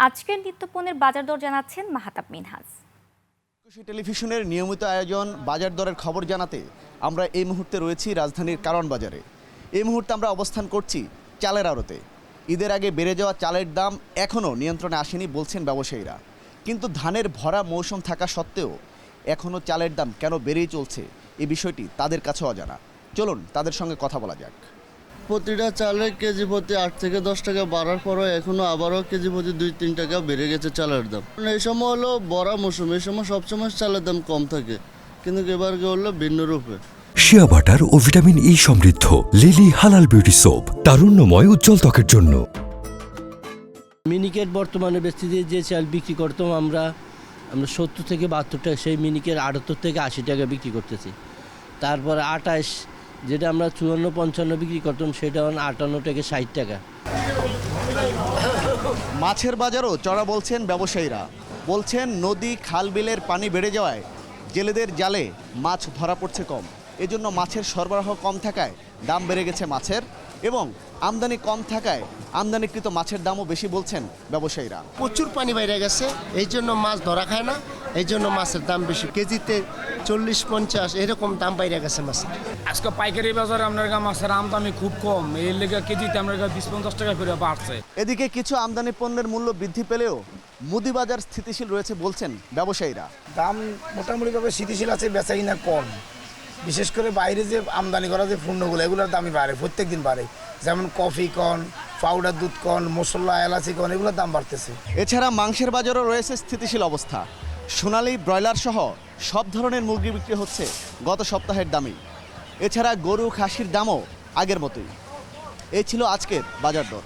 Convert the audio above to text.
আজকের নিত্যপণ্যের বাজার দর জানাচ্ছেন মাহাতাব মিনহাজ। টেলিভিশনের নিয়মিত আয়োজন বাজার দরের খবর জানাতে আমরা এই মুহূর্তে রয়েছি রাজধানীর কারওয়ান বাজারে। এই মুহূর্তে আমরা অবস্থান করছি চালের আড়তে। ঈদের আগে বেড়ে যাওয়া চালের দাম এখনও নিয়ন্ত্রণে আসেনি বলছেন ব্যবসায়ীরা, কিন্তু ধানের ভরা মৌসুম থাকা সত্ত্বেও এখনও চালের দাম কেন বেড়েই চলছে এই বিষয়টি তাদের কাছে অজানা। চলুন তাদের সঙ্গে কথা বলা যাক। প্রতিটা চালের কেজি প্রতি 8 থেকে 10 টাকা বাড়ার পরও এখনো আবারও কেজি প্রতি 2-3 টাকা বেড়ে গেছে চালের দাম। এই সময় হলো বড়া মৌসুম, এই সময় সবসময় চালের দাম কম থাকে, কিন্তু এবার হলো ভিন্ন রূপে। শিয়া বাটার ও ভিটামিন ই সমৃদ্ধ লিলি হালাল বিউটি সোপ, তারুণ্যময় উজ্জ্বল ত্বকের জন্য। মিনিকেট বর্তমানে বেচতে যে চাল বিক্রি করতাম আমরা 70 থেকে 72 টাকা, সেই মিনিকেট 78 থেকে 80 টাকা বিক্রি করতেছি। তারপরে 28 যেটা আমরা 54-55 বিক্রি করতাম, সেটা 58 থেকে 60 টাকা। মাছের বাজারও চড়া বলছেন ব্যবসায়ীরা। বলছেন নদী খাল বিলের পানি বেড়ে যাওয়ায় জেলেদের জালে মাছ ধরা পড়ছে কম, এজন্য মাছের সরবরাহ কম থাকায় দাম বেড়ে গেছে মাছের, এবং আমদানি কম থাকায় আমদানিকৃত মাছের দামও বেশি বলছেন ব্যবসায়ীরা। প্রচুর পানি বাইরে গেছে, এই জন্য মাছ ধরা খায় না, এই জন্য মাছের দাম বেশি, কেজিতে 40-50 এরকম দাম বাইরে গেছে মাছের। আজকে পাইকারি বাজারে আপনার মাছের আমদানি খুব কম, এর লেগে কেজিতে আপনার 20-50 টাকা করে বাড়ছে। এদিকে কিছু আমদানি পণ্যের মূল্য বৃদ্ধি পেলেও মুদি বাজার স্থিতিশীল রয়েছে বলছেন ব্যবসায়ীরা। দাম মোটামুটিভাবে স্থিতিশীল আছে, বেচাকিনা কম। বিশেষ করে বাইরে যে আমদানি করা যে পণ্যগুলো, এগুলোর দামই বাড়ে, প্রত্যেক দিন বাড়ে। যেমন কফি কর্ন, পাউডার দুধ কর্ন, মশলা, এলাচি কর্ন, এগুলোর দাম বাড়তেছে। এছাড়া মাংসের বাজারও রয়েছে স্থিতিশীল অবস্থা। সোনালী, ব্রয়লার সহ সব ধরনের মুরগি বিক্রি হচ্ছে গত সপ্তাহের দামেই। এছাড়া গরু, খাসির দামও আগের মতোই। এই ছিল আজকের বাজার দর।